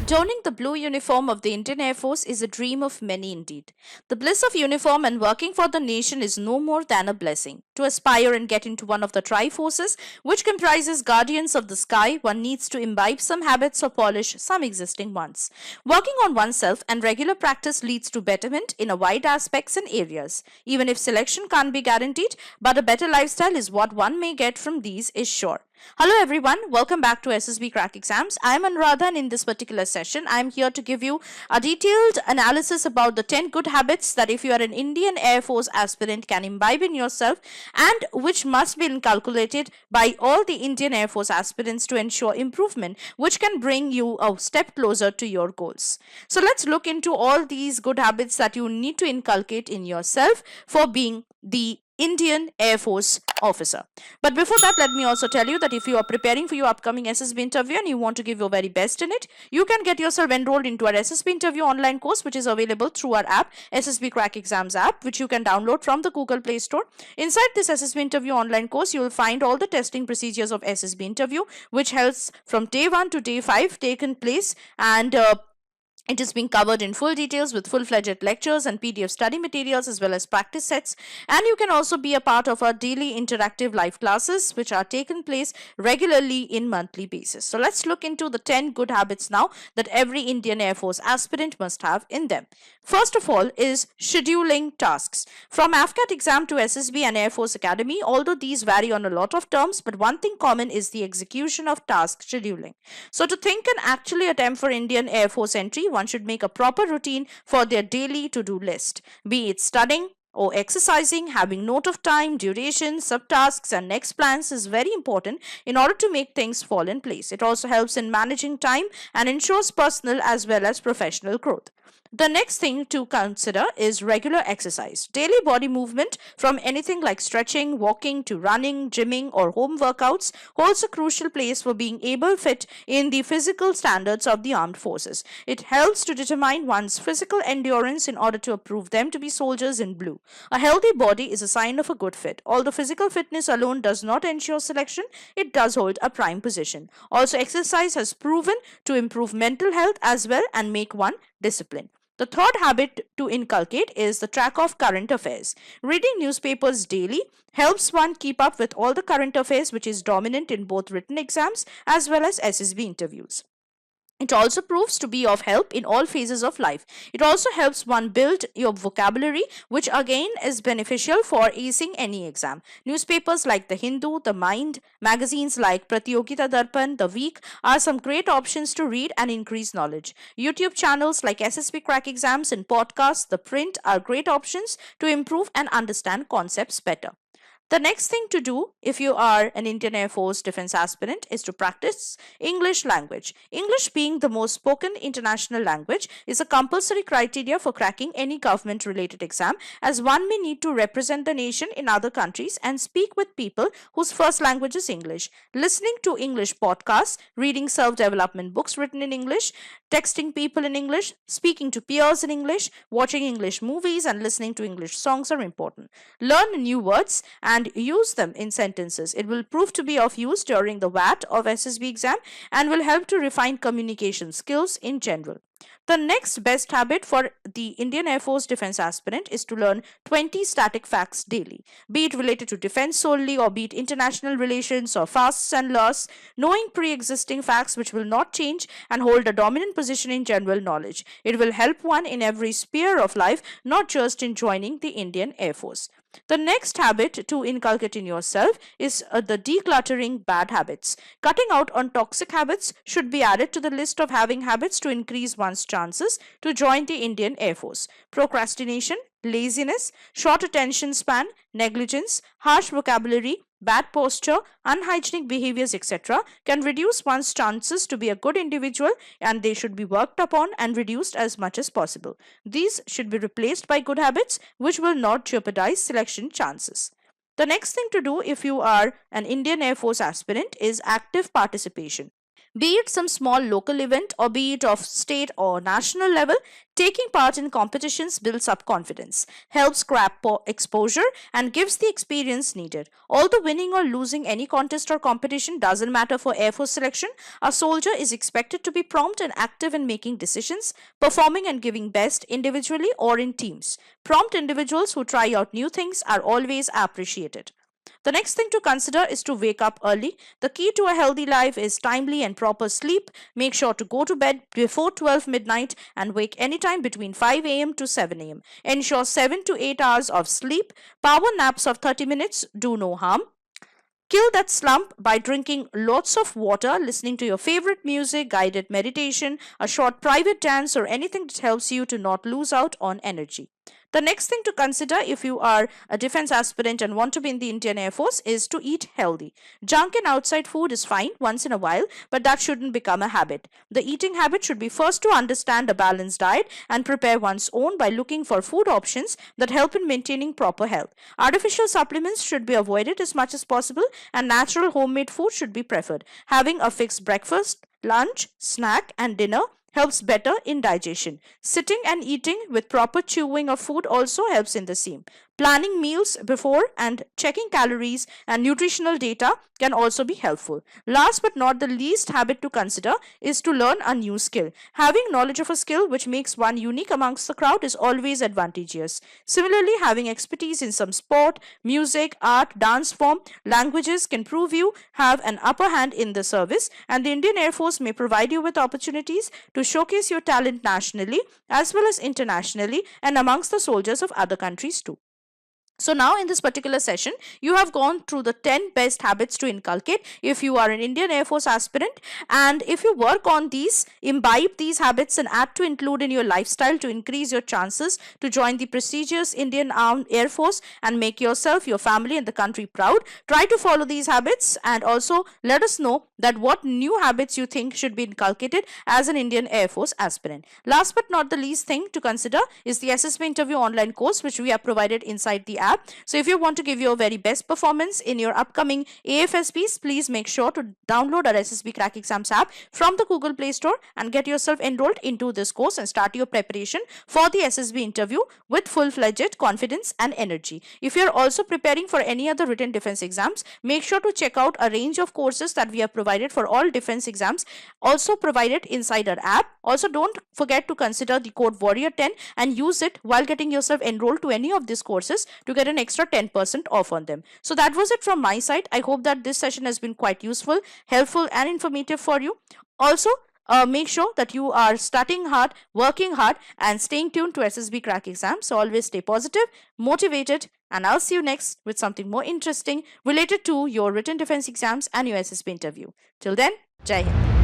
Donning the blue uniform of the Indian Air Force is a dream of many indeed. The bliss of uniform and working for the nation is no more than a blessing. To aspire and get into one of the tri-forces, which comprises guardians of the sky, one needs to imbibe some habits or polish some existing ones. Working on oneself and regular practice leads to betterment in a wide aspects and areas. Even if selection can't be guaranteed, but a better lifestyle is what one may get from these is sure. Hello everyone, welcome back to SSB Crack Exams. I am Anuradha and in this particular session I am here to give you a detailed analysis about the 10 good habits that if you are an Indian Air Force aspirant can imbibe in yourself and which must be inculcated by all the Indian Air Force aspirants to ensure improvement which can bring you a step closer to your goals. So let's look into all these good habits that you need to inculcate in yourself for being the Indian Air Force officer. But before that, let me also tell you that if you are preparing for your upcoming SSB interview and you want to give your very best in it, you can get yourself enrolled into our SSB interview online course, which is available through our app, SSB Crack Exams app, which you can download from the Google Play Store. Inside this SSB interview online course, you will find all the testing procedures of SSB interview, which helps from day 1 to day 5 taken place, and it is being covered in full details with full-fledged lectures and PDF study materials as well as practice sets. And you can also be a part of our daily interactive live classes which are taken place regularly in monthly basis. So let's look into the 10 good habits now that every Indian Air Force aspirant must have in them. First of all is scheduling tasks. From AFCAT exam to SSB and Air Force Academy, although these vary on a lot of terms, but one thing common is the execution of task scheduling. So to think and actually attempt for Indian Air Force entry, one should make a proper routine for their daily to-do list, be it studying or exercising. Having note of time, duration, subtasks and next plans is very important in order to make things fall in place. It also helps in managing time and ensures personal as well as professional growth. The next thing to consider is regular exercise. Daily body movement from anything like stretching, walking to running, gymming or home workouts holds a crucial place for being able fit in the physical standards of the armed forces. It helps to determine one's physical endurance in order to approve them to be soldiers in blue. A healthy body is a sign of a good fit. Although physical fitness alone does not ensure selection, it does hold a prime position. Also, exercise has proven to improve mental health as well and make one disciplined. The third habit to inculcate is the track of current affairs. Reading newspapers daily helps one keep up with all the current affairs which is dominant in both written exams as well as SSB interviews. It also proves to be of help in all phases of life. It also helps one build your vocabulary, which again is beneficial for acing any exam. Newspapers like The Hindu, The Mind, magazines like Pratyogita Darpan, The Week are some great options to read and increase knowledge. YouTube channels like SSB Crack Exams and podcasts, The Print are great options to improve and understand concepts better. The next thing to do if you are an Indian Air Force defense aspirant is to practice English language. English being the most spoken international language is a compulsory criteria for cracking any government related exam, as one may need to represent the nation in other countries and speak with people whose first language is English. Listening to English podcasts, reading self-development books written in English, texting people in English, speaking to peers in English, watching English movies and listening to English songs are important. Learn new words and use them in sentences. It will prove to be of use during the VAT of SSB exam and will help to refine communication skills in general. The next best habit for the Indian Air Force defense aspirant is to learn 20 static facts daily, be it related to defense solely or be it international relations or fasts and laws. Knowing pre-existing facts which will not change and hold a dominant position in general knowledge. It will help one in every sphere of life, not just in joining the Indian Air Force. The next habit to inculcate in yourself is the decluttering bad habits. Cutting out on toxic habits should be added to the list of having habits to increase one's chances to join the Indian Air Force. Procrastination, laziness, short attention span, negligence, harsh vocabulary, bad posture, unhygienic behaviors, etc. can reduce one's chances to be a good individual, and they should be worked upon and reduced as much as possible. These should be replaced by good habits which will not jeopardize selection chances. The next thing to do if you are an Indian Air Force aspirant is active participation. Be it some small local event or be it of state or national level, taking part in competitions builds up confidence, helps grab exposure, and gives the experience needed. Although winning or losing any contest or competition doesn't matter for Air Force selection, a soldier is expected to be prompt and active in making decisions, performing and giving best individually or in teams. Prompt individuals who try out new things are always appreciated. The next thing to consider is to wake up early. The key to a healthy life is timely and proper sleep. Make sure to go to bed before 12 midnight and wake anytime between 5 a.m. to 7 a.m. Ensure 7 to 8 hours of sleep. Power naps of 30 minutes do no harm. Kill that slump by drinking lots of water, listening to your favorite music, guided meditation, a short private dance, or anything that helps you to not lose out on energy. The next thing to consider if you are a defense aspirant and want to be in the Indian Air Force is to eat healthy. Junk and outside food is fine once in a while, but that shouldn't become a habit. The eating habit should be first to understand a balanced diet and prepare one's own by looking for food options that help in maintaining proper health. Artificial supplements should be avoided as much as possible, and natural homemade food should be preferred. Having a fixed breakfast, lunch, snack, and dinner helps better in digestion. Sitting and eating with proper chewing of food also helps in the same. Planning meals before and checking calories and nutritional data can also be helpful. Last but not the least habit to consider is to learn a new skill. Having knowledge of a skill which makes one unique amongst the crowd is always advantageous. Similarly, having expertise in some sport, music, art, dance form, languages can prove you have an upper hand in the service, and the Indian Air Force may provide you with opportunities to showcase your talent nationally as well as internationally and amongst the soldiers of other countries too. So now in this particular session, you have gone through the 10 best habits to inculcate if you are an Indian Air Force aspirant, and if you work on these, imbibe these habits and add to include in your lifestyle to increase your chances to join the prestigious Indian Armed Air Force and make yourself, your family and the country proud. Try to follow these habits and also let us know that what new habits you think should be inculcated as an Indian Air Force aspirant. Last but not the least thing to consider is the SSB interview online course which we have provided inside the app. So if you want to give your very best performance in your upcoming AFSPs, please make sure to download our SSB Crack Exams app from the Google Play Store and get yourself enrolled into this course and start your preparation for the SSB interview with full-fledged confidence and energy. If you are also preparing for any other written defense exams, make sure to check out a range of courses that we have provided for all defense exams, also provided inside our app. Also, don't forget to consider the code Warrior10 and use it while getting yourself enrolled to any of these courses to get an extra 10% off on them. So that was it from my side. I hope that this session has been quite useful, helpful and informative for you. Also, make sure that you are studying hard, working hard and staying tuned to SSB Crack Exams. So always stay positive, motivated, and I'll see you next with something more interesting related to your written defense exams and your SSB interview. Till then, Jai Hind.